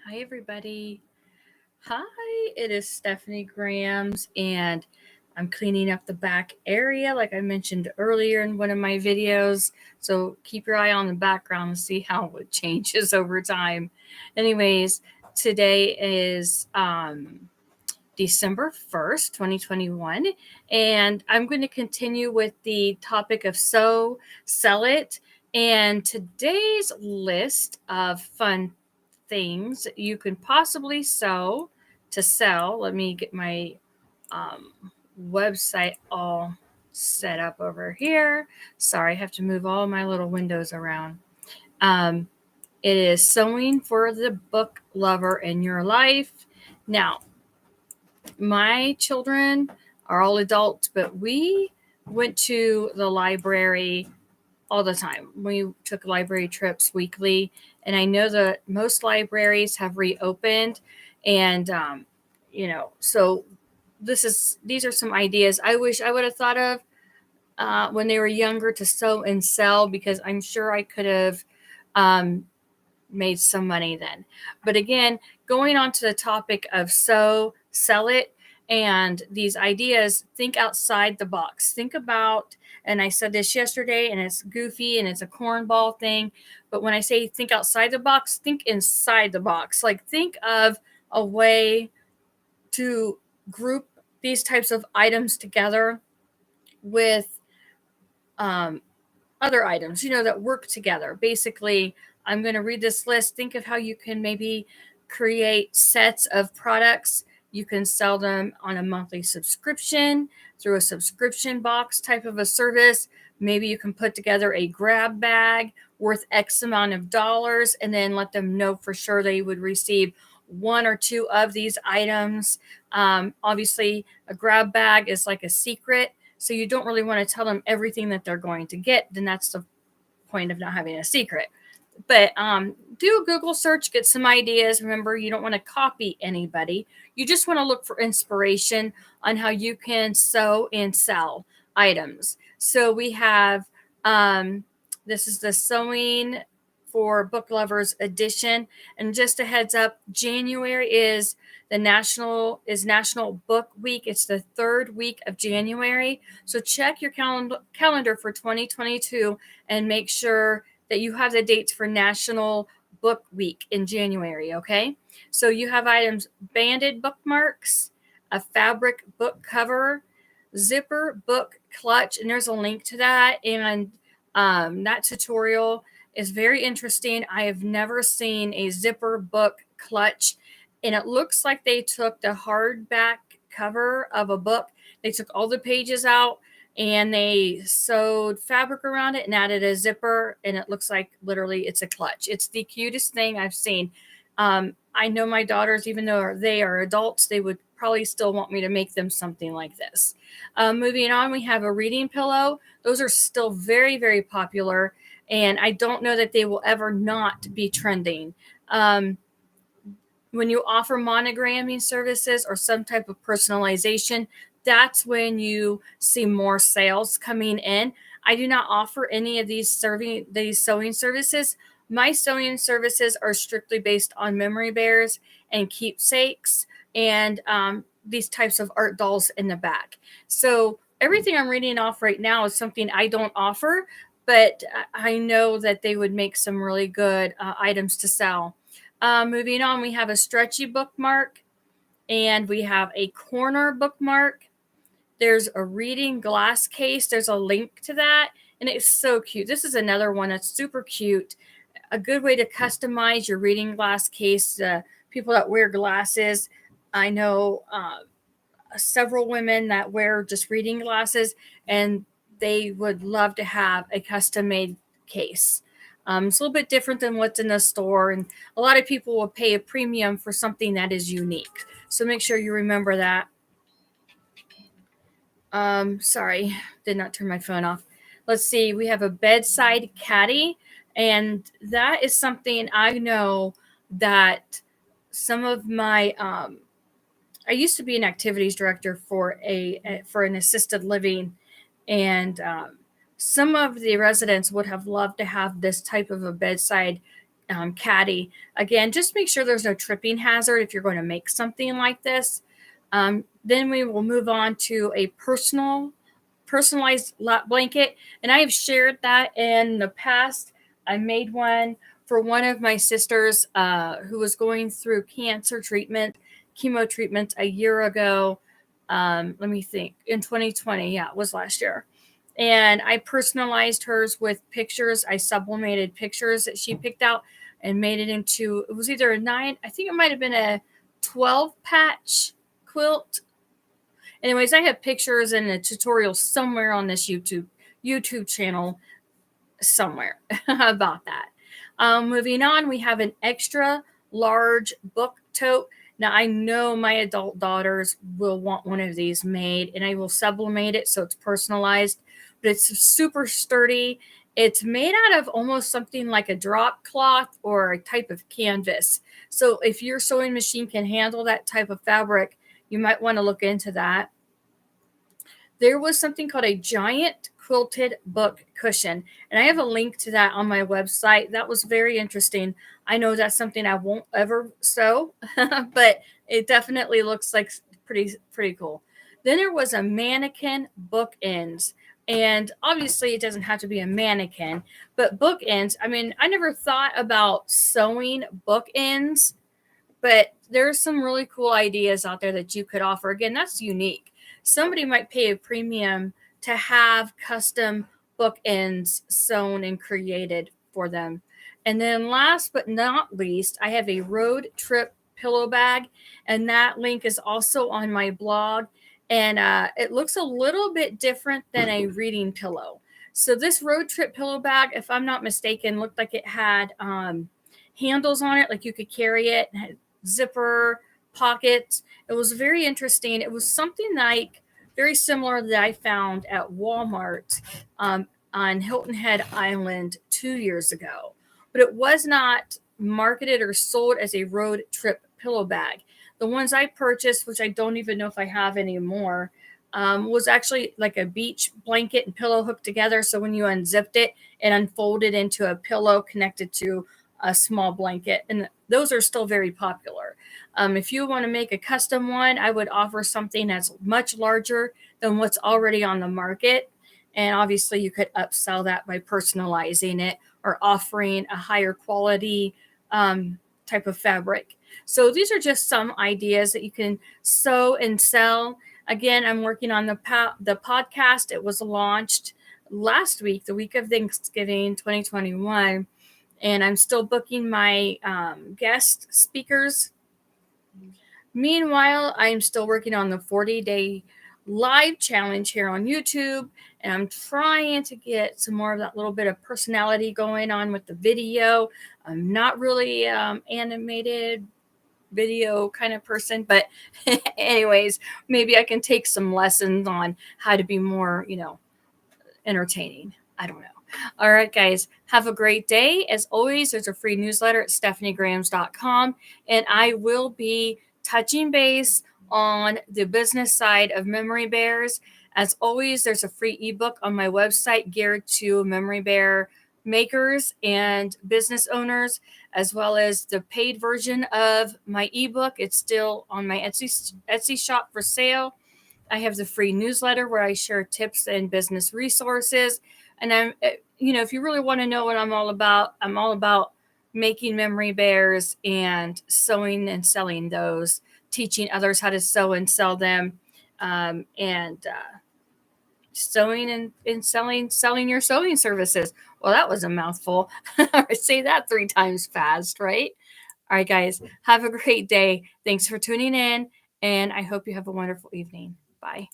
Hi, everybody. Hi, it is Stephanie Grams, and I'm cleaning up the back area like I mentioned earlier in one of my videos. So keep your eye on the background and see how it changes over time. Anyways, today is December 1st, 2021, and I'm going to continue with the topic of sew, sell it. And today's list of fun things you can possibly sew to sell. Let me get my website all set up over here. Sorry, I have to move all my little windows around. Um, it is Sewing for the Book Lover in Your Life. Now, my children are all adults, but we went to the library all the time. We took library trips weekly, and I know that most libraries have reopened, and so these are some ideas I wish I would have thought of when they were younger to sew and sell, because I'm sure I could have um, made some money then. But again, going on to the topic of sew, sell it, and these ideas, think outside the box. Think about, and I said this yesterday, and it's goofy and it's a cornball thing, but when I say think outside the box, think inside the box. Like, think of a way to group these types of items together with um, other items, that work together. Basically, I'm going to read this list. Think of how you can maybe create sets of products. You can sell them on a monthly subscription through a subscription box type of a service. Maybe you can put together a grab bag worth X amount of dollars and then let them know for sure they would receive one or two of these items. Obviously, a grab bag is like a secret, so you don't really want to tell them everything that they're going to get. Then that's the point of not having a secret. But do a Google search, get some ideas. Remember, you don't want to copy anybody. You just want to look for inspiration on how you can sew and sell items. So we have this is the Sewing for Book Lovers edition. And just a heads up, January is National Book Week. It's the third week of January. So check your calendar for 2022 and make sure that you have the dates for National Book Week in January, okay? So you have items: banded bookmarks, a fabric book cover, zipper book clutch, and there's a link to that. And that tutorial is very interesting. I have never seen a zipper book clutch, and it looks like they took the hardback cover of a book, they took all the pages out, and they sewed fabric around it and added a zipper, and it looks like literally it's a clutch. It's the cutest thing I've seen. I know my daughters, even though they are adults, they would probably still want me to make them something like this. Moving on, we have a reading pillow. Those are still very, very popular, and I don't know that they will ever not be trending. When you offer monogramming services or some type of personalization, that's when you see more sales coming in. I do not offer any of these sewing services. My sewing services are strictly based on memory bears and keepsakes, and these types of art dolls in the back. So everything I'm reading off right now is something I don't offer, but I know that they would make some really good items to sell. Moving on, we have a stretchy bookmark, and we have a corner bookmark. There's a reading glass case. There's a link to that, and it's so cute. This is another one that's super cute. A good way to customize your reading glass case. People that wear glasses, I know several women that wear just reading glasses, and they would love to have a custom made case. It's a little bit different than what's in the store, and a lot of people will pay a premium for something that is unique. So make sure you remember that. Sorry, did not turn my phone off. Let's see, we have a Bedside Caddy, and that is something I know that some of my I used to be an activities director for an assisted living, and some of the residents would have loved to have this type of a bedside caddy. Again, just make sure there's no tripping hazard if you're going to make something like this. Then we will move on to a personalized lap blanket. And I have shared that in the past. I made one for one of my sisters who was going through cancer treatment, chemo treatment a year ago. Let me think, in 2020. Yeah, it was last year. And I personalized hers with pictures. I sublimated pictures that she picked out and made it into, it was either a 9, I think it might have been a 12 patch quilt. Anyways, I have pictures and a tutorial somewhere on this YouTube channel somewhere about that. Moving on, we have an extra large book tote. Now, I know my adult daughters will want one of these made, and I will sublimate it so it's personalized, but it's super sturdy. It's made out of almost something like a drop cloth or a type of canvas. So if your sewing machine can handle that type of fabric, you might want to look into that. There was something called a giant quilted book cushion, and I have a link to that on my website. That was very interesting. I know that's something I won't ever sew, but it definitely looks like pretty cool. Then there was a mannequin bookends, and obviously it doesn't have to be a mannequin, but bookends. I mean, I never thought about sewing bookends, but there's some really cool ideas out there that you could offer. Again, that's unique. Somebody might pay a premium to have custom bookends sewn and created for them. And then last but not least, I have a road trip pillow bag, and that link is also on my blog. And it looks a little bit different than a reading pillow. So this road trip pillow bag, if I'm not mistaken, looked like it had handles on it, like you could carry it, zipper, pockets. It was very interesting. It was something like very similar that I found at Walmart on Hilton Head Island 2 years ago, but it was not marketed or sold as a road trip pillow bag. The ones I purchased, which I don't even know if I have anymore, was actually like a beach blanket and pillow hooked together. So when you unzipped it, it unfolded into a pillow connected to a small blanket. And those are still very popular. If you want to make a custom one, I would offer something that's much larger than what's already on the market. And obviously, you could upsell that by personalizing it or offering a higher quality type of fabric. So these are just some ideas that you can sew and sell. Again, I'm working on the podcast. It was launched last week, the week of Thanksgiving 2021. And I'm still booking my guest speakers. Meanwhile, I'm still working on the 40-day live challenge here on YouTube, and I'm trying to get some more of that little bit of personality going on with the video. I'm not really animated video kind of person, but anyways, maybe I can take some lessons on how to be more, entertaining. I don't know. All right, guys, have a great day. As always, there's a free newsletter at stephaniegrams.com, and I will be touching base on the business side of memory bears. As always, there's a free ebook on my website geared to memory bear makers and business owners, as well as the paid version of my ebook. It's still on my Etsy shop for sale. I have the free newsletter where I share tips and business resources. And if you really want to know what I'm all about making memory bears and sewing and selling those, teaching others how to sew and sell them, and sewing and selling your sewing services. Well, that was a mouthful. Say that 3 times fast, right? All right, guys, have a great day. Thanks for tuning in, and I hope you have a wonderful evening. Bye.